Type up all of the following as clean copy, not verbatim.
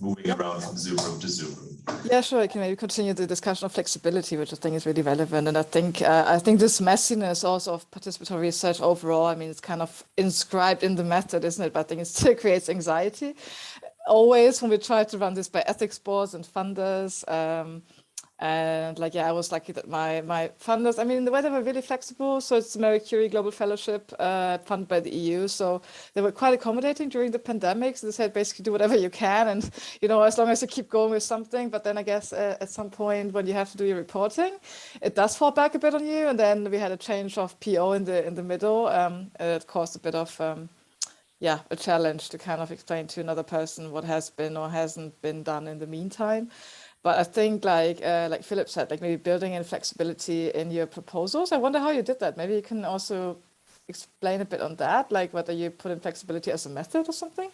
moving around from Zoom room to Zoom room. Yeah, sure. I can maybe continue the discussion of flexibility, which I think is really relevant. And I think this messiness also of participatory research overall, I mean, it's kind of inscribed in the method, isn't it? But I think it still creates anxiety. Always when we try to run this by ethics boards and funders, and like, yeah, I was lucky that my funders, I mean, in the way they were really flexible. So it's the Marie Curie Global Fellowship funded by the EU. So they were quite accommodating during the pandemic. So they said basically do whatever you can. And, you know, as long as you keep going with something. But then I guess at some point when you have to do your reporting, it does fall back a bit on you. And then we had a change of PO in the middle. It caused a bit of, yeah, a challenge to kind of explain to another person what has been or hasn't been done in the meantime. But I think like Philip said, like maybe building in flexibility in your proposals. I wonder how you did that. Maybe you can also explain a bit on that, like whether you put in flexibility as a method or something.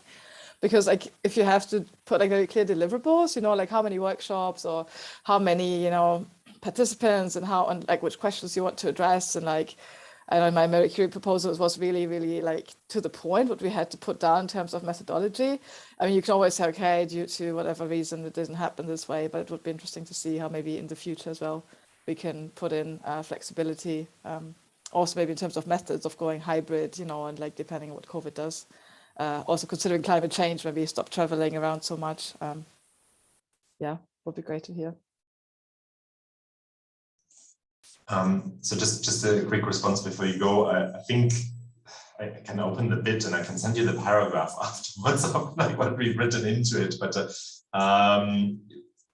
Because like if you have to put like very clear deliverables, you know, like how many workshops or how many, you know, participants and how and like which questions you want to address and like I know my Marie Curie proposal was really, really like to the point what we had to put down in terms of methodology. I mean, you can always say, okay, due to whatever reason, it didn't happen this way, but it would be interesting to see how maybe in the future as well, we can put in flexibility. Also maybe in terms of methods of going hybrid, you know, and like depending on what COVID does. Also considering climate change, maybe stop traveling around so much. Yeah, would be great to hear. So just a quick response before you go. I think I can open the bit and I can send you the paragraph afterwards of like what we've written into it. But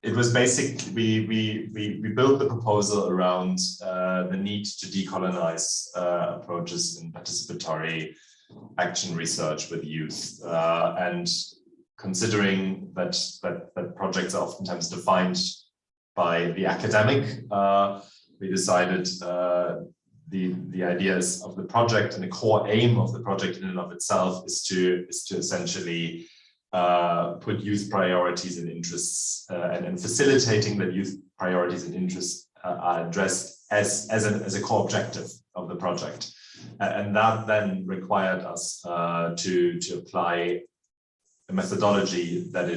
it was basically we built the proposal around the need to decolonize approaches in participatory action research with youth, and considering that projects are oftentimes defined by the academic. We decided the ideas of the project and the core aim of the project in and of itself is to essentially put youth priorities and interests and facilitating that youth priorities and interests are addressed as a core objective of the project. And that then required us to apply a methodology that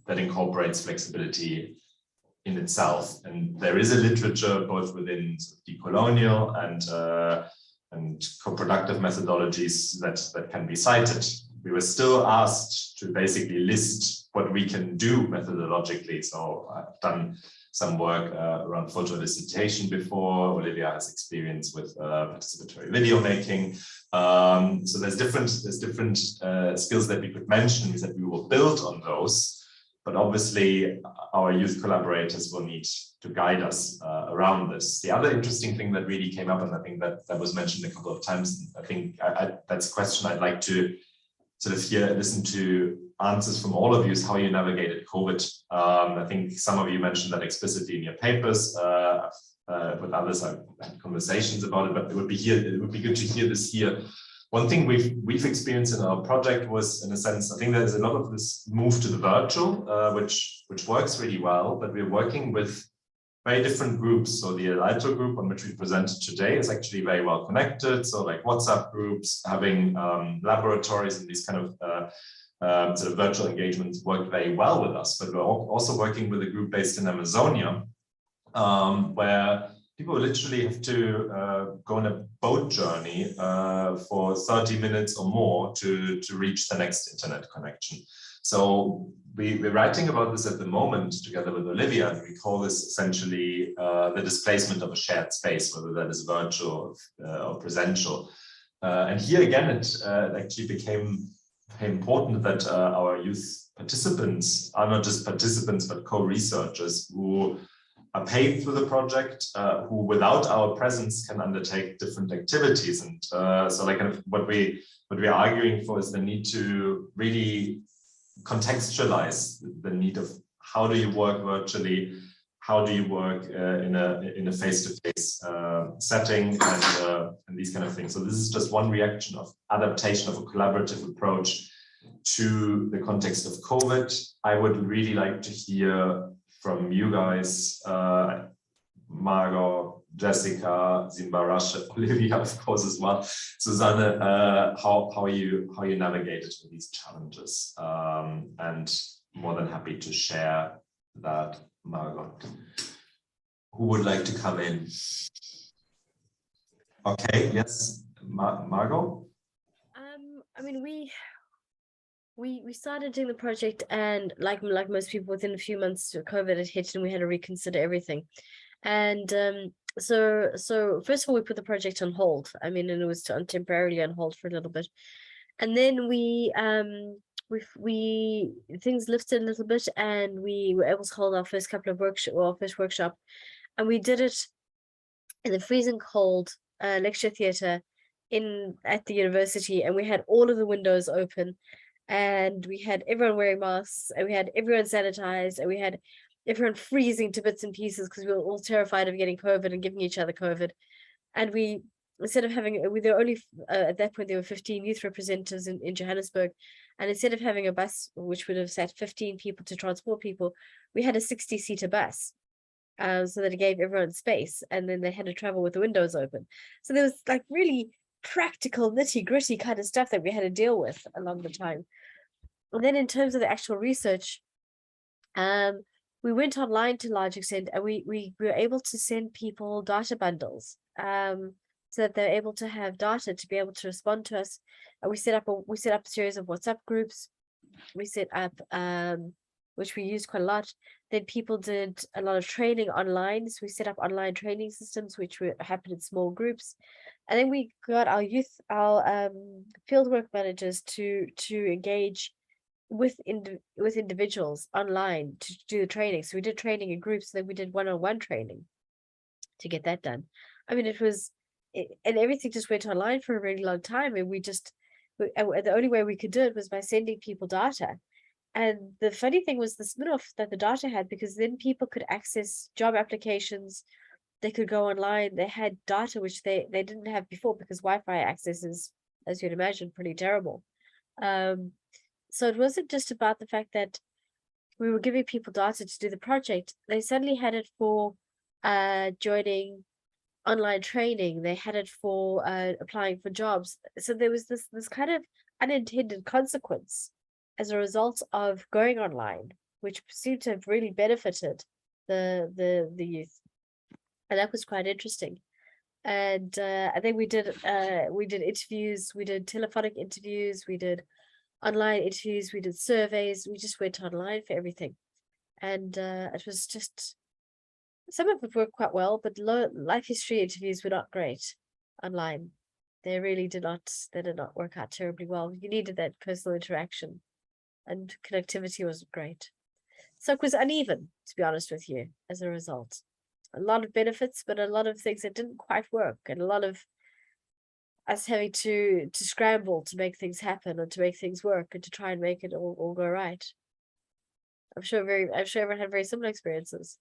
incorporates flexibility in itself. And there is a literature both within decolonial and co-productive methodologies that can be cited. We were still asked to basically list what we can do methodologically. So I've done some work around photo elicitation before. Olivia has experience with participatory video making. So there's different skills that we could mention. We said we will build on those. But obviously, our youth collaborators will need to guide us around this. The other interesting thing that really came up, and I think that was mentioned a couple of times, I think that's a question I'd like to sort of listen to answers from all of you, is how you navigated COVID. I think some of you mentioned that explicitly in your papers. With others, I've had conversations about it, but it would be good to hear this here. One thing we've experienced in our project was, in a sense, I think there's a lot of this move to the virtual, which works really well, but we're working with very different groups. So the Alto group on which we presented today is actually very well connected. So like WhatsApp groups, having laboratories and these kind of sort of virtual engagements worked very well with us. But we're also working with a group based in Amazonia, where people literally have to go on a boat journey for 30 minutes or more to reach the next internet connection. So we're writing about this at the moment together with Olivia, and we call this essentially the displacement of a shared space, whether that is virtual or presential. And here again, it actually became important that our youth participants are not just participants, but co-researchers who are paid through the project, who without our presence can undertake different activities. And so like kind of what we're arguing for is the need to really contextualize the need of how do you work virtually, how do you work in a face-to-face setting, and these kind of things. So this is just one reaction of adaptation of a collaborative approach to the context of COVID. I would really like to hear from you guys, Margot, Jessica, Zimbarash, Olivia, of course, as well. Susanne, how you navigated these challenges, and more than happy to share that. Margot, who would like to come in? Okay, yes, Margot. I mean, we started doing the project, and like most people, within a few months COVID had hit and we had to reconsider everything. And so first of all, we put the project on hold. I mean, and it was temporarily on hold for a little bit. And then we things lifted a little bit, and we were able to hold our first couple of workshop, and we did it in the freezing cold lecture theatre at the university, and we had all of the windows open, and we had everyone wearing masks, and we had everyone sanitized, and we had everyone freezing to bits and pieces because we were all terrified of getting COVID and giving each other COVID. And we, instead of having, there were only, at that point, there were 15 youth representatives in Johannesburg. And instead of having a bus, which would have sat 15 people to transport people, we had a 60-seater bus. So that it gave everyone space, and then they had to travel with the windows open. So there was like really practical, nitty-gritty kind of stuff that we had to deal with along the time. And then in terms of the actual research, we went online to a large extent, and we were able to send people data bundles, so that they're able to have data to be able to respond to us. And we set up a series of WhatsApp groups. We set up, which we used quite a lot. Then people did a lot of training online. So we set up online training systems, which happened in small groups. And then we got our fieldwork managers to engage with individuals online to do the training. So we did training in groups, then we did one-on-one training to get that done. I mean, and everything just went online for a really long time, and the only way we could do it was by sending people data. And the funny thing was the spin-off that the data had, because then people could access job applications, they could go online, they had data which they didn't have before, because Wi-Fi access is, as you'd imagine, pretty terrible. So it wasn't just about the fact that we were giving people data to do the project. They suddenly had it for joining online training. They had it for applying for jobs. So there was this kind of unintended consequence as a result of going online, which seemed to have really benefited the youth. And that was quite interesting. And I think we did interviews, we did telephonic interviews, we did online interviews, we did surveys, we just went online for everything. And it was just, some of it worked quite well, but life history interviews were not great online. They really did not work out terribly well. You needed that personal interaction, and connectivity wasn't great. So it was uneven, to be honest with you, as a result. A lot of benefits, but a lot of things that didn't quite work, and a lot of us having to scramble to make things happen and to make things work and to try and make it all go right. I'm sure everyone had very similar experiences.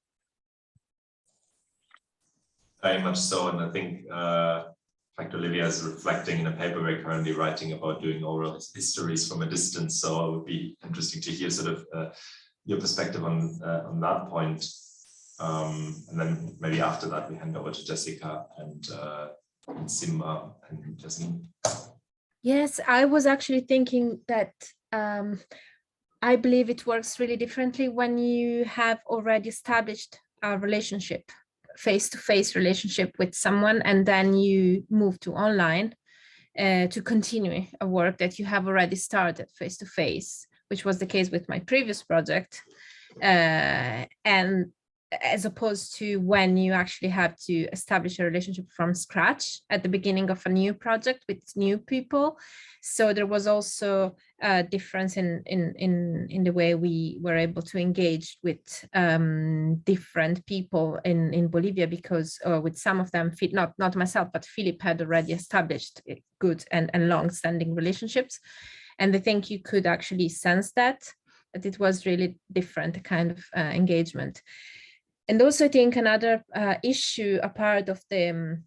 Very much so, and I think in fact, Olivia is reflecting in a paper we're currently writing about doing oral histories from a distance. So it would be interesting to hear sort of your perspective on that point. And then maybe after that, we hand over to Jessica and Simba and Jasmine. Yes, I was actually thinking that I believe it works really differently when you have already established a relationship, face-to-face relationship with someone, and then you move to online to continue a work that you have already started face-to-face, which was the case with my previous project. And as opposed to when you actually have to establish a relationship from scratch at the beginning of a new project with new people. So there was also a difference in the way we were able to engage with different people in Bolivia, because with some of them, not myself, but Philip had already established good and long-standing relationships. And I think you could actually sense that it was really different kind of engagement. And also, I think another issue, a part of the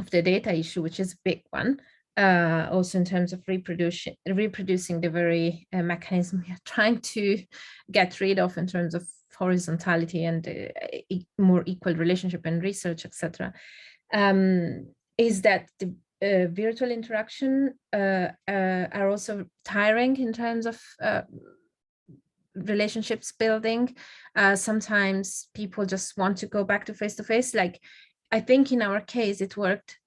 data issue, which is a big one, also in terms of reproducing the very mechanism we are trying to get rid of in terms of horizontality and more equal relationship and research, etc., is that the virtual interaction are also tiring in terms of relationships building. Sometimes people just want to go back to face-to-face. Like, I think in our case, it worked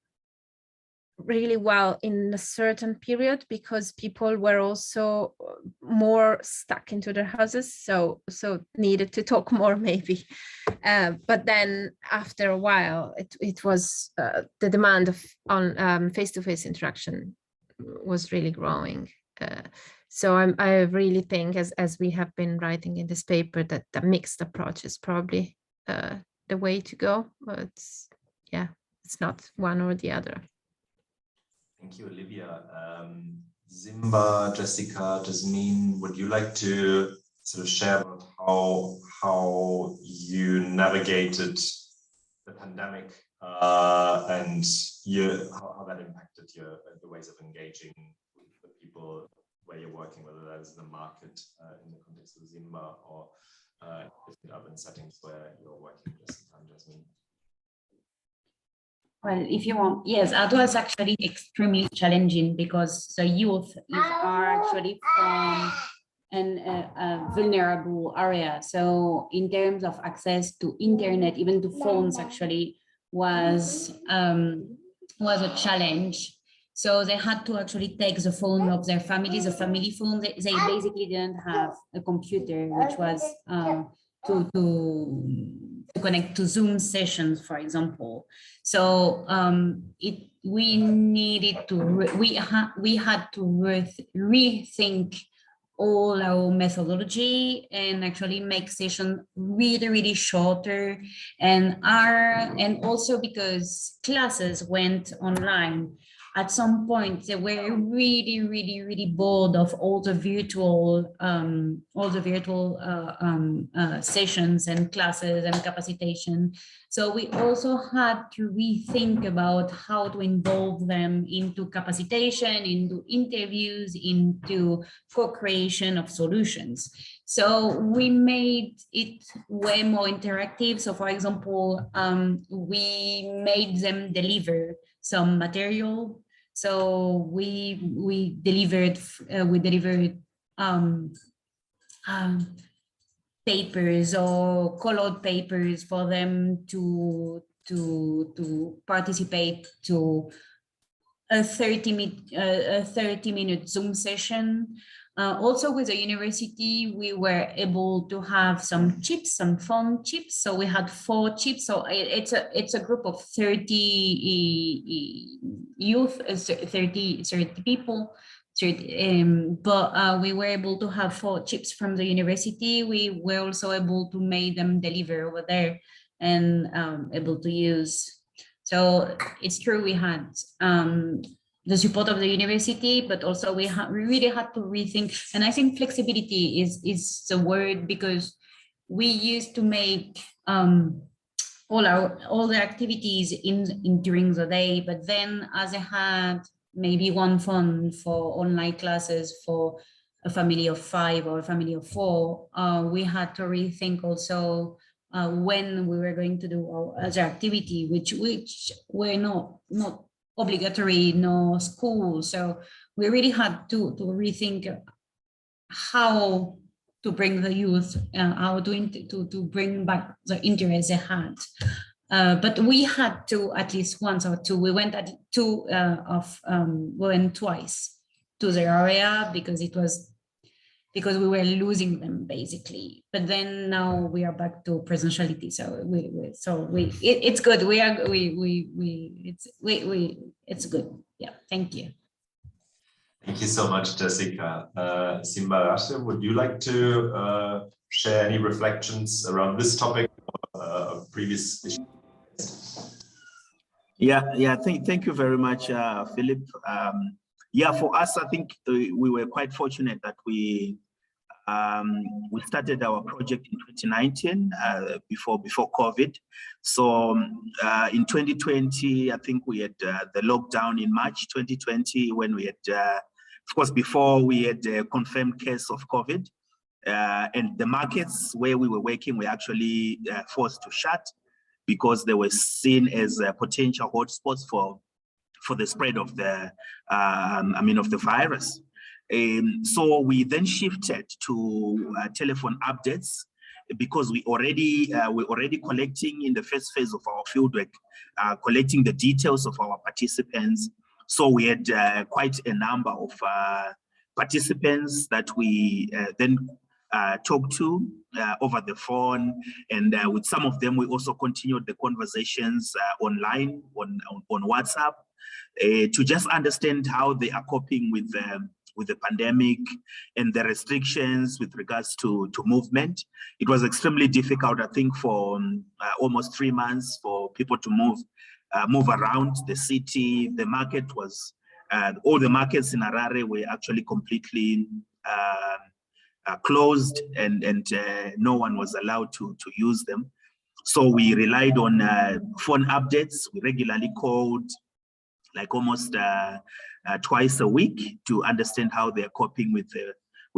really well in a certain period because people were also more stuck into their houses, so needed to talk more maybe. But then after a while, it was the demand on face-to-face interaction was really growing. So I really think, as we have been writing in this paper, that the mixed approach is probably the way to go. But it's not one or the other. Thank you, Olivia. Simba, Jessica, Jasmine, would you like to sort of share about how you navigated the pandemic and how that impacted the ways of engaging with the people where you're working, whether that is in the market in the context of Simba or in urban settings where you're working, Jessica and Jasmine? Well, if you want, yes, it was actually extremely challenging because the youth are actually from a vulnerable area. So in terms of access to internet, even to phones, actually was a challenge. So they had to actually take the phone of their families, a family phone. They basically didn't have a computer, which was to connect to Zoom sessions, for example. So we had to rethink all our methodology and actually make sessions really shorter, and also because classes went online. At some point, they were really bored of all the virtual sessions and classes and capacitation. So we also had to rethink about how to involve them into capacitation, into interviews, into co-creation of solutions. So we made it way more interactive. So for example, we made them deliver some material. So we delivered papers or colored papers for them to participate to a 30-minute Zoom session. Also with the university, we were able to have some chips, some phone chips. So we had 4 chips. So it's a group of 30 youth, 30 people. But we were able to have 4 chips from the university. We were also able to make them deliver over there and able to use. So it's true, we had the support of the university, but also we really had to rethink. And I think flexibility is the word, because we used to make all the activities in during the day, but then as I had maybe one phone for online classes for a family of 5 or a family of 4, we had to rethink also when we were going to do our other activity, which were not obligatory, no school. So we really had to rethink how to bring the youth, how to bring back the interest they had. But we had to at least once or two. We went we went twice to the area because we were losing them basically. But then now we are back to presentiality. So it's good. It's good. Yeah. Thank you. Thank you so much, Jessica. Simba, would you like to share any reflections around this topic or previous issues? Yeah. Thank you very much, Philip. For us, I think we were quite fortunate that we started our project in 2019, before COVID. So in 2020, I think we had the lockdown in March 2020, when we had, of course, before we had a confirmed case of COVID. And the markets where we were working were actually forced to shut because they were seen as potential hotspots for the spread of the of the virus. So we then shifted to telephone updates because we already collecting in the first phase of our fieldwork, collecting the details of our participants. So we had quite a number of participants that we then talked to over the phone, and with some of them we also continued the conversations online on WhatsApp to just understand how they are coping with the pandemic and the restrictions with regards to movement. It was extremely difficult, I think, for almost 3 months for people to move around the city. The market was, all the markets in Harare were actually completely closed, and no one was allowed to use them. So we relied on phone updates. We regularly called, like almost twice a week, to understand how they're coping with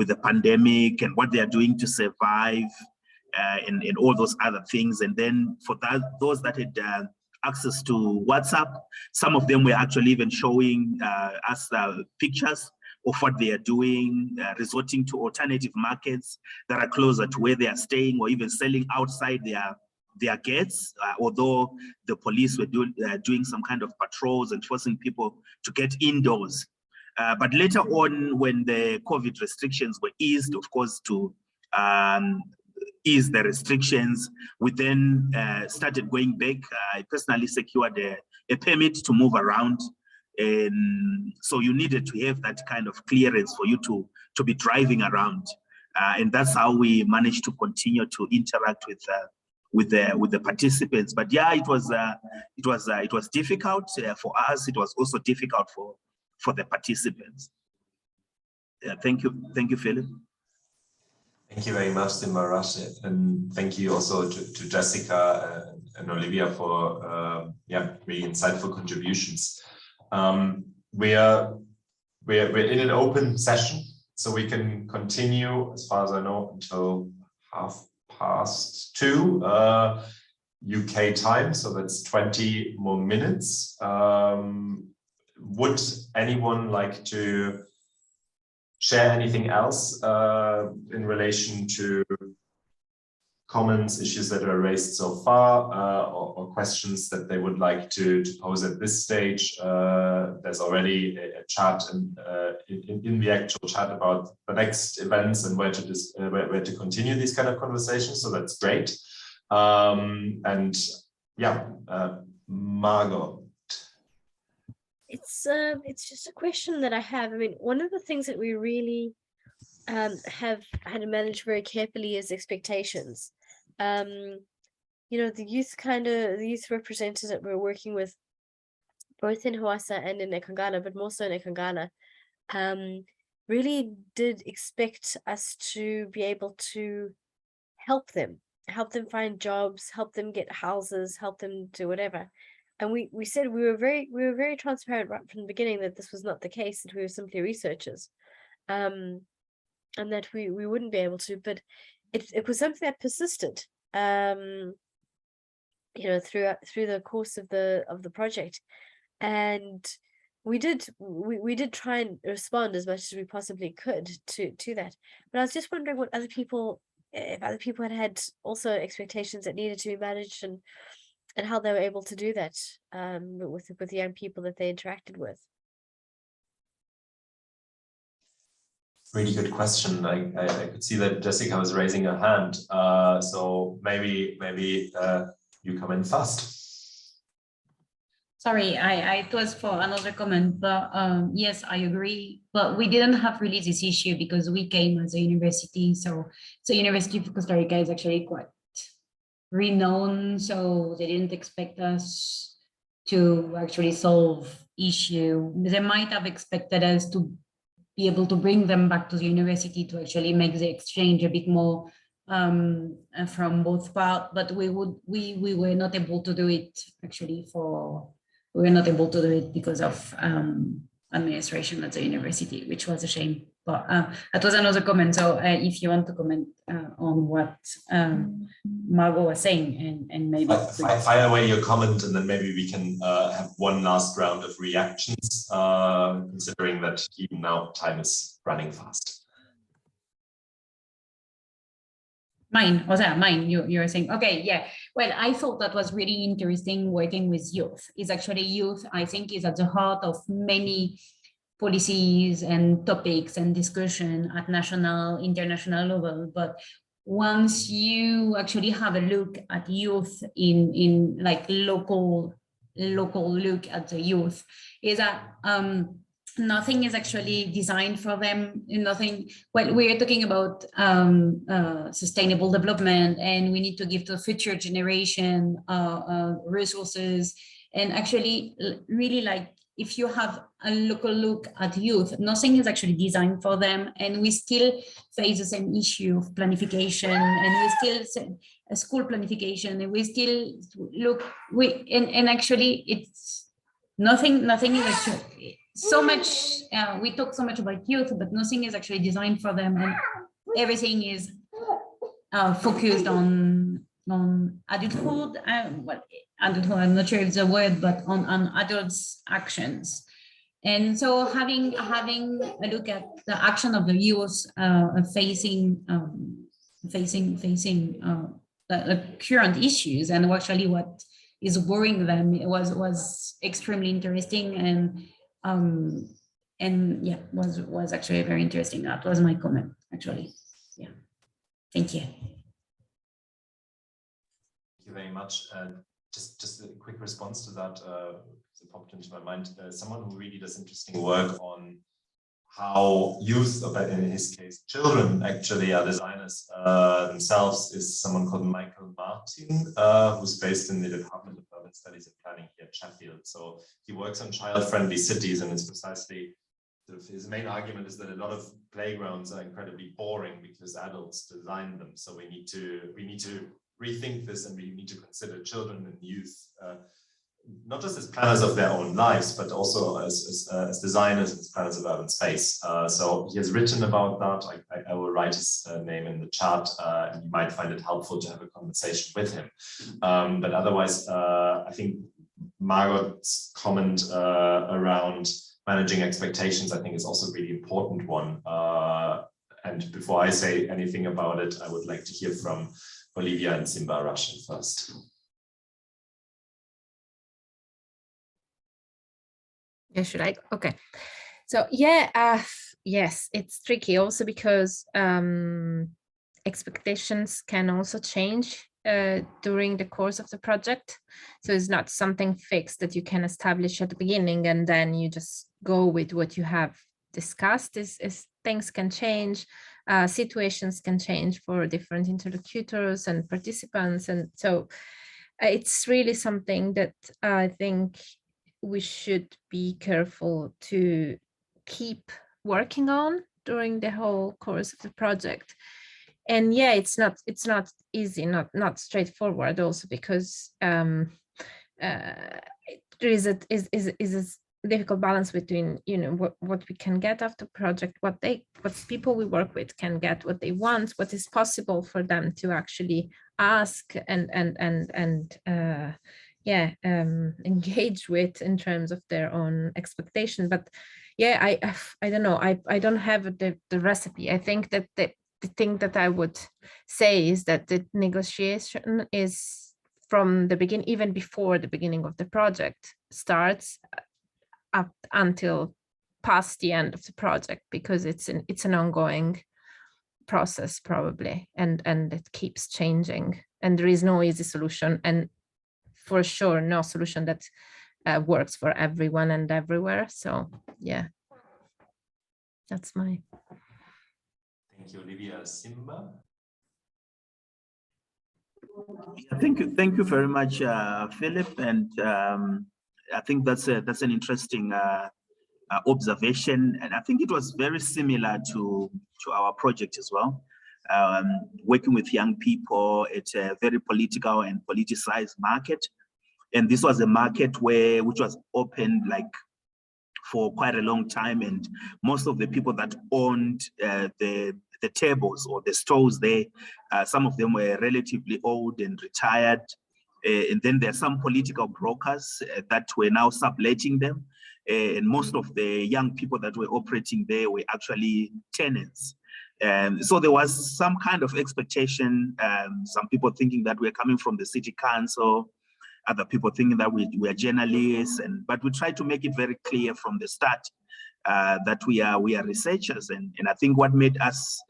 the pandemic and what they are doing to survive, and all those other things. And then for those that had access to WhatsApp, some of them were actually even showing us pictures of what they are doing, resorting to alternative markets that are closer to where they are staying, or even selling outside their gates, although the police were doing some kind of patrols and forcing people to get indoors. But later on, when the COVID restrictions were eased, of course, to ease the restrictions, we then started going back. I personally secured a permit to move around. And so you needed to have that kind of clearance for you to be driving around. And that's how we managed to continue to interact with the participants. But yeah, it was difficult for us. It was also difficult for the participants. Yeah, thank you, Philip. Thank you very much, Simarash, and thank you also to Jessica and Olivia for really insightful contributions. We're in an open session, so we can continue, as far as I know, until 2:30 UK time, so that's 20 more minutes. Would anyone like to share anything else in relation to comments, issues that are raised so far, or questions that they would like to pose at this stage? There's already a chat in the actual chat about the next events and where to continue these kind of conversations, so that's great. And yeah, Margot. It's just a question that I have. I mean, one of the things that we really have had to manage very carefully is expectations. You know, the youth representatives that we're working with, both in Hawassa and in Ekangala, but more so in Ekangala, really did expect us to be able to help them find jobs, help them get houses, help them do whatever. And we said we were very transparent right from the beginning that this was not the case, that we were simply researchers, and that we wouldn't be able to. But it was something that persisted, you know, through the course of the project, and we did try and respond as much as we possibly could to that. But I was just wondering what if other people had also expectations that needed to be managed, and how they were able to do that with the young people that they interacted with. Really good question. I could see that Jessica was raising her hand. So maybe you come in first. Sorry, it was for another comment, but yes, I agree. But we didn't have really this issue because we came as a university. So University of Costa Rica is actually quite renowned, so they didn't expect us to actually solve issue. They might have expected us to be able to bring them back to the university to actually make the exchange a bit more from both parts, but we were not able to do it actually we were not able to do it because of administration at the university, which was a shame. But that was another comment. So if you want to comment on what Margot was saying, and maybe fire away your comment, and then maybe we can have one last round of reactions, considering that even now time is running fast. Mine, you were saying, okay, yeah. Well, I thought that was really interesting working with youth. It's actually youth, I think, is at the heart of many policies and topics and discussion at national, international level. But once you actually have a look at youth in like local look at the youth, is that nothing is actually designed for them. Nothing. Well, we're talking about sustainable development, and we need to give to the future generation resources. And actually, really, like, if you have a local look at youth, nothing is actually designed for them, and we still face the same issue of planification, and we still school planification, and we still look. And actually, it's nothing is actually. So much, we talk so much about youth, but nothing is actually designed for them, and everything is focused on adulthood. Well, adulthood, I'm not sure if it's a word, but on adults' actions. And so having a look at the action of the youth facing the current issues, and actually what is worrying them, it was extremely interesting, and yeah, was actually very interesting. That was my comment, actually. Yeah, thank you. Thank you very much. Just a quick response to that, it popped into my mind. Someone who really does interesting work on how youth, in his case, children actually are designers themselves, is someone called Michael Martin, who's based in the Department of Urban Studies and Planning here at Sheffield. So he works on child-friendly cities, and it's precisely sort of his main argument is that a lot of playgrounds are incredibly boring because adults design them. So we need to rethink this, and we need to consider children and youth not just as planners of their own lives, but also as designers and as planners of urban space. So he has written about that. I will write his name in the chat, and you might find it helpful to have a conversation with him. But otherwise, I think Margot's comment around managing expectations, I think, is also a really important one. And before I say anything about it, I would like to hear from Olivia and Simba Russian first. Yeah, should I? Okay. So yeah, yes, it's tricky also because expectations can also change during the course of the project. So it's not something fixed that you can establish at the beginning and then you just go with what you have discussed. Is things can change, situations can change for different interlocutors and participants, and so it's really something that I think we should be careful to keep working on during the whole course of the project. And yeah, it's not easy, not straightforward also, because there is a difficult balance between, you know, what we can get after project, what people we work with can get, what they want, what is possible for them to actually ask and engage with in terms of their own expectation. But yeah, I don't know, I don't have the recipe. I think that the thing that I would say is that the negotiation is from the beginning, even before the beginning of the project starts, up until past the end of the project, because it's an ongoing process probably, and it keeps changing, and there is no easy solution, and for sure no solution that works for everyone and everywhere. So yeah, that's my. Thank you, Olivia. Simba. Thank you very much, Philip, and I think that's an interesting observation, and I think it was very similar to our project as well. Working with young people, it's a very political and politicized market, and this was a market which was open like for quite a long time, and most of the people that owned the tables or the stalls there, some of them were relatively old and retired. And then there are some political brokers that were now subletting them. And most of the young people that were operating there were actually tenants. So there was some kind of expectation, some people thinking that we're coming from the city council, other people thinking that we are journalists, but we try to make it very clear from the start that we are researchers. And I think what made us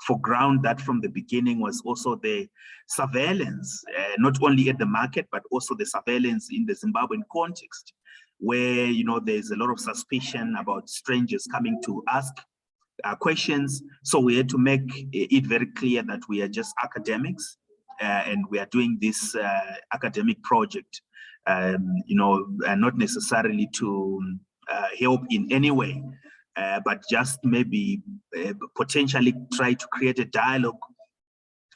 foreground that from the beginning was also the surveillance, not only at the market, but also the surveillance in the Zimbabwean context, where there's a lot of suspicion about strangers coming to ask questions. So we had to make it very clear that we are just academics, and we are doing this academic project, not necessarily to help in any way, but just maybe potentially try to create a dialogue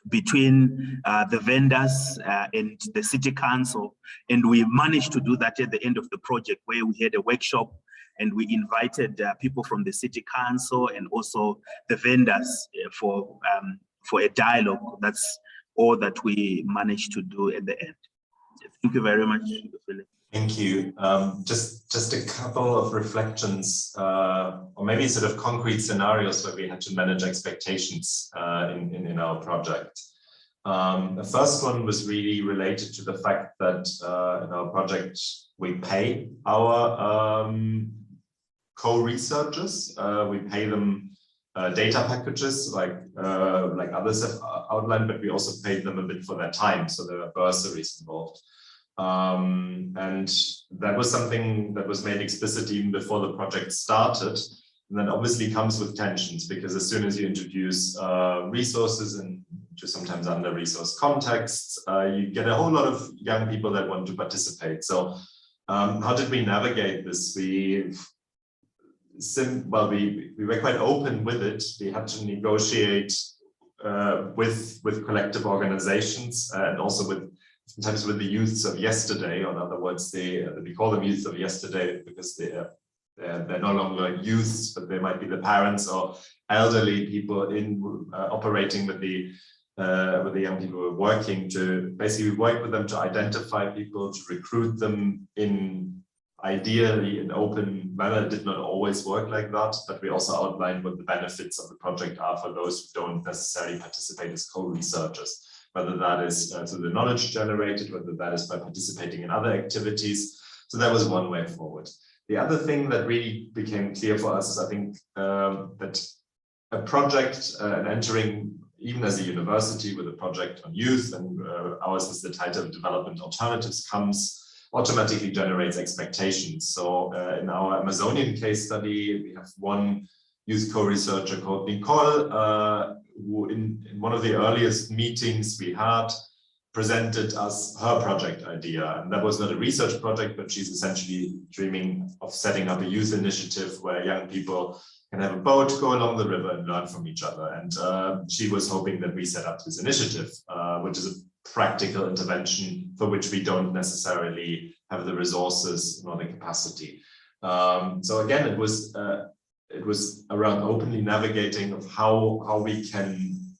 between the vendors and the city council. And we managed to do that at the end of the project, where we had a workshop and we invited people from the city council and also the vendors for a dialogue. That's all that we managed to do at the end. Thank you very much, Philip. Thank you. Just a couple of reflections, or maybe sort of concrete scenarios where we had to manage expectations in our project. The first one was really related to the fact that in our project we pay our co-researchers. We pay them data packages like others have outlined, but we also paid them a bit for their time, so there are bursaries involved. And that was something that was made explicit even before the project started. And that obviously comes with tensions, because as soon as you introduce resources into sometimes under-resourced contexts, you get a whole lot of young people that want to participate. So how did we navigate this? We were quite open with it. We had to negotiate with collective organizations, and also sometimes with the youths of yesterday. Or in other words, we call them youths of yesterday because they're no longer youths, but they might be the parents or elderly people operating with the young people who are working, to basically work with them to identify people, to recruit them in ideally an open manner. It did not always work like that, but we also outlined what the benefits of the project are for those who don't necessarily participate as co-researchers, whether that is through the knowledge generated, whether that is by participating in other activities. So that was one way forward. The other thing that really became clear for us is, I think, that a project and entering, even as a university with a project on youth, and ours is the title of Development Alternatives, automatically generates expectations. So in our Amazonian case study, we have one youth co-researcher called Nicole, who in one of the earliest meetings we had presented us her project idea. And that was not a research project, but she's essentially dreaming of setting up a youth initiative where young people can have a boat, go along the river and learn from each other. And she was hoping that we set up this initiative, which is a practical intervention for which we don't necessarily have the resources nor the capacity. So again, it was around openly navigating of how we can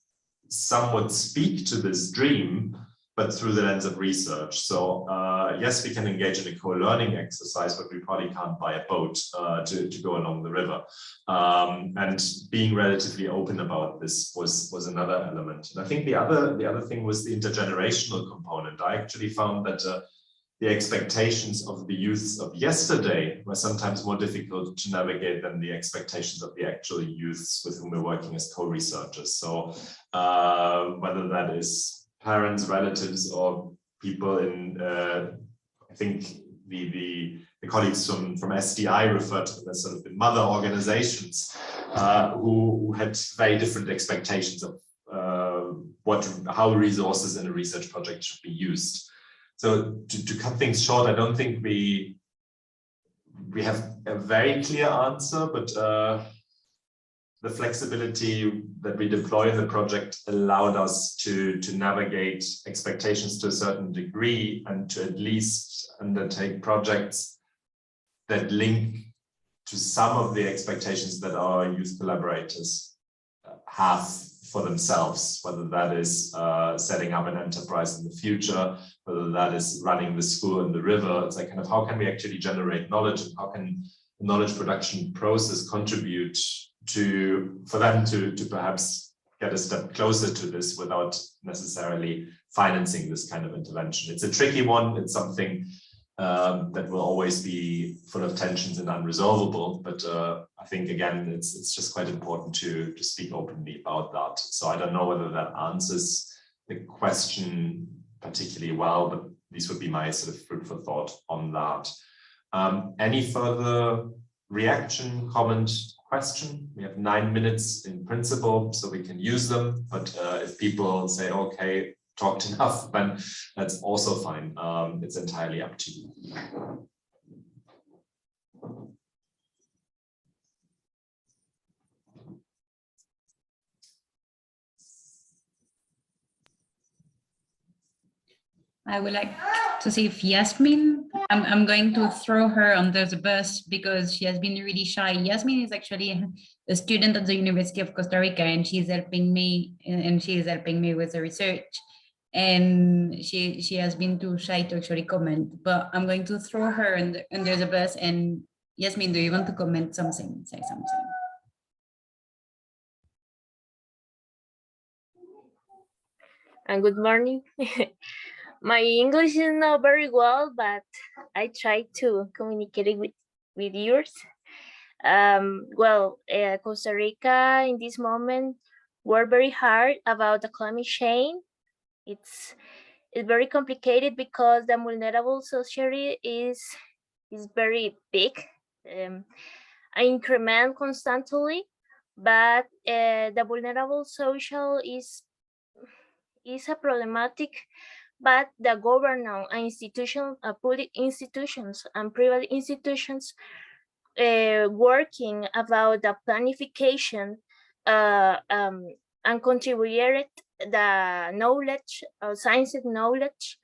somewhat speak to this dream, but through the lens of research. So yes, we can engage in a co-learning exercise, but we probably can't buy a boat to go along the river. And being relatively open about this was another element. And I think the other thing was the intergenerational component. I actually found that the expectations of the youths of yesterday were sometimes more difficult to navigate than the expectations of the actual youths with whom we're working as co-researchers. So whether that is parents, relatives, or people in, I think the colleagues from SDI referred to them as sort of the mother organizations, who had very different expectations of how resources in a research project should be used. So to cut things short, I don't think we have a very clear answer, but the flexibility that we deploy in the project allowed us to navigate expectations to a certain degree and to at least undertake projects that link some of the expectations that our youth collaborators have for themselves, whether that is setting up an enterprise in the future, whether that is running the school in the river. It's like, kind of, how can we actually generate knowledge, and how can the knowledge production process contribute for them to perhaps get a step closer to this without necessarily financing this kind of intervention. It's a tricky one. It's something that will always be full of tensions and unresolvable. But I think, again, it's just quite important to speak openly about that. So I don't know whether that answers the question particularly well, but these would be my sort of food for thought on that. Any further reaction, comment, question? We have 9 minutes in principle, so we can use them. But if people say, okay, talked enough, then that's also fine. It's entirely up to you. I would like to see if Yasmin, I'm going to throw her under the bus because she has been really shy. Yasmin is actually a student at the University of Costa Rica, and she's helping me, with the research. And she has been too shy to actually comment, but I'm going to throw her under the bus. And Yasmin, do you want to comment something, say something? And good morning. My English is not very well, but I try to communicate with yours. Costa Rica in this moment work very hard about the climate change. It's very complicated because the vulnerable society is very big, increment constantly, but the vulnerable social is a problematic. But the government and institutions, public institutions and private institutions, working about the planification and contributed the knowledge, science knowledge,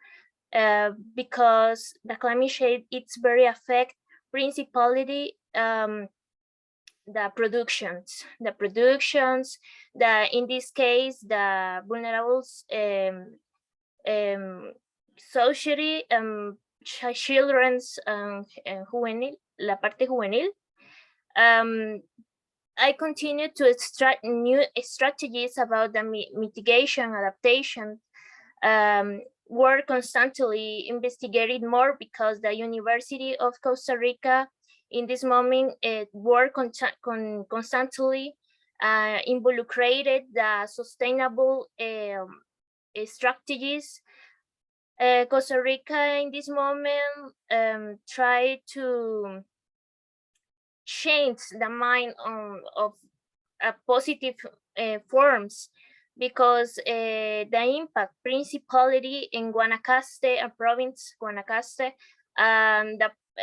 because the climate change, it's very affect principally the productions, in this case, the vulnerable society, children's juvenil, la parte juvenil. I continue to extract new strategies about the mitigation, adaptation, work constantly investigating more because the University of Costa Rica in this moment work constantly involucrated the sustainable strategies. Costa Rica in this moment try to change the mind of positive forms, because the impact principally in Guanacaste, a province Guanacaste,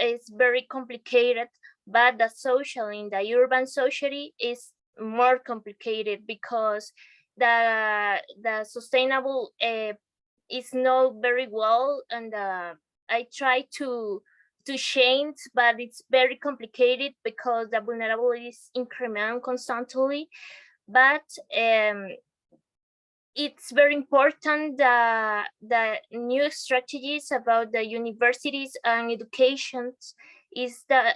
is very complicated, but the social in the urban society is more complicated because the sustainable is not very well, and I try to change, but it's very complicated because the vulnerable is incremental constantly. But it's very important the new strategies about the universities and educations is the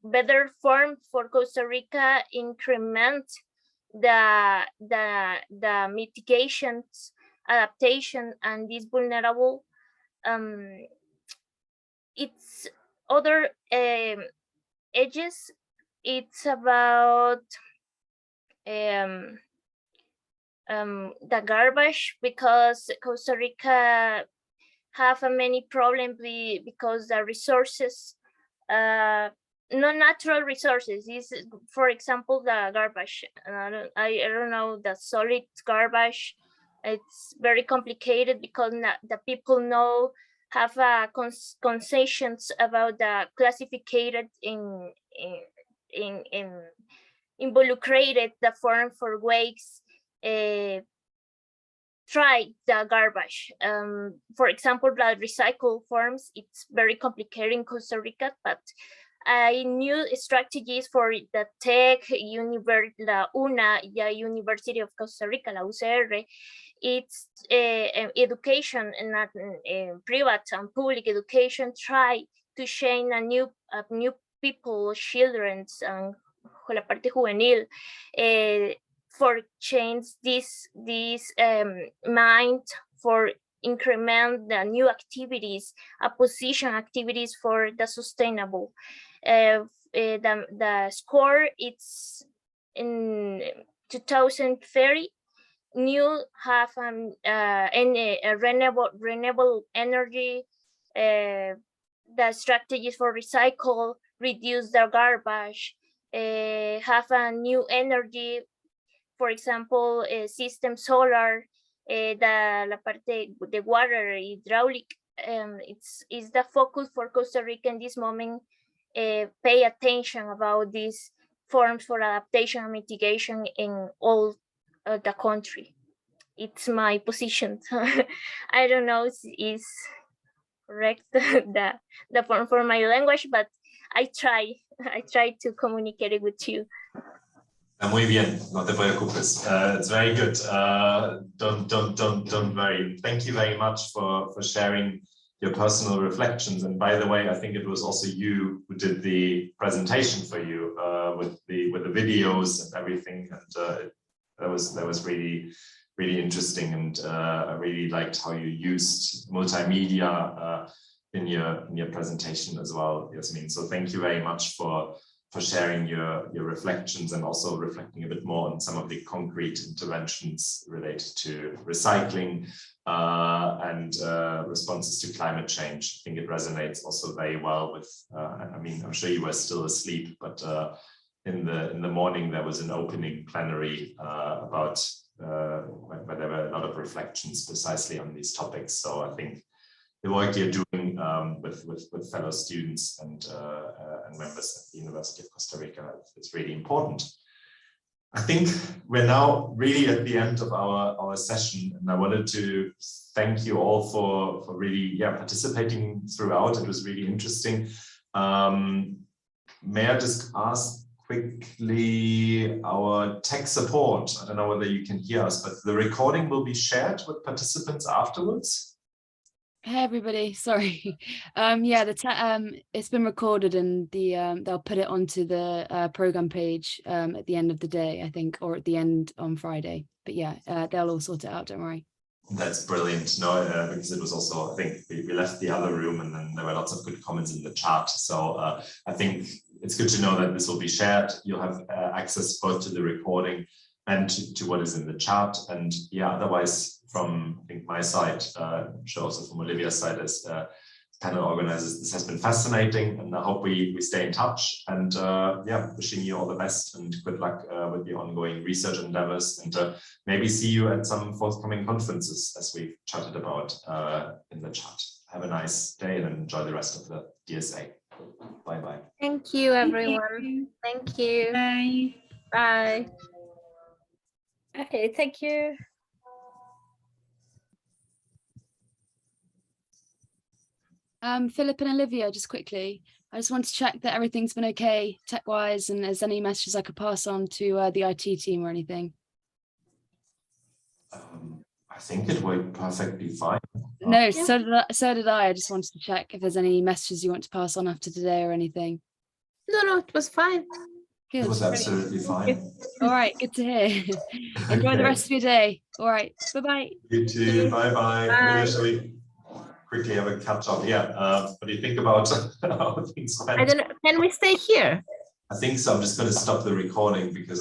better form for Costa Rica increment the mitigations, adaptation, and this vulnerable. It's other edges. It's about the garbage, because Costa Rica have many problems because the resources, non-natural resources, is, for example, the garbage. I don't know, the solid garbage. It's very complicated because the people know have concessions about the classified in involucrated the form for waste. Try the garbage. For example, the recycle forms, it's very complicated in Costa Rica, but new strategies for the tech, la UNA, the University of Costa Rica, la UCR. It's education and private and public education try to change a new people, children, and la parte juvenil, for change this mind, for increment the new activities, opposition activities for the sustainable. The score, it's in 2030, new have a renewable energy, the strategies for recycle, reduce the garbage, have a new energy, for example, system solar, la parte de water, hydraulic, it's the focus for Costa Rica in this moment. Pay attention about these forms for adaptation and mitigation in all the country. It's my position. I don't know if it's correct the form for my language, but I try to communicate it with you. Muy bien, no te preocupes. It's very good. Don't worry. Thank you very much for sharing your personal reflections. And by the way, I think it was also you who did the presentation for you with the videos and everything. And that was really interesting. And I really liked how you used multimedia in your presentation as well, Yasmin. So thank you very much for sharing your reflections and also reflecting a bit more on some of the concrete interventions related to recycling and responses to climate change. I think it resonates also very well with, I mean, I'm sure you were still asleep, but in the morning there was an opening plenary about where there were a lot of reflections precisely on these topics. So I think the work you're doing with fellow students and members at the University of Costa Rica is really important. I think we're now really at the end of our session, and I wanted to thank you all for really participating throughout. It was really interesting. May I just ask quickly our tech support? I don't know whether you can hear us, but the recording will be shared with participants afterwards. Hey everybody, sorry. Yeah, it's been recorded and they'll put it onto the program page at the end of the day, I think, or at the end on Friday. But yeah, they'll all sort it out, don't worry. That's brilliant. No, because it was also, I think we left the other room and then there were lots of good comments in the chat. So I think it's good to know that this will be shared. You'll have access both to the recording and to what is in the chat. And yeah, otherwise, from I think my side, I'm sure also from Olivia's side as panel organizers, this has been fascinating, and I hope we stay in touch. And yeah, wishing you all the best and good luck with your ongoing research endeavors, and maybe see you at some forthcoming conferences as we've chatted about in the chat. Have a nice day and enjoy the rest of the DSA. Bye bye. Thank you, everyone. Thank you. Bye. Bye. Okay, thank you. Philip and Olivia, just quickly, I just want to check that everything's been okay tech-wise, and there's any messages I could pass on to the IT team or anything. I think it worked perfectly fine. No, so did I. I just wanted to check if there's any messages you want to pass on after today or anything. No, it was fine. Good. It was absolutely fine. All right, good to hear. Enjoy the rest of your day. All right, bye-bye. You too, bye-bye. Bye. Shall we quickly have a catch up? Yeah, what do you think about how things went? I don't know, can we stay here? I think so. I'm just going to stop the recording because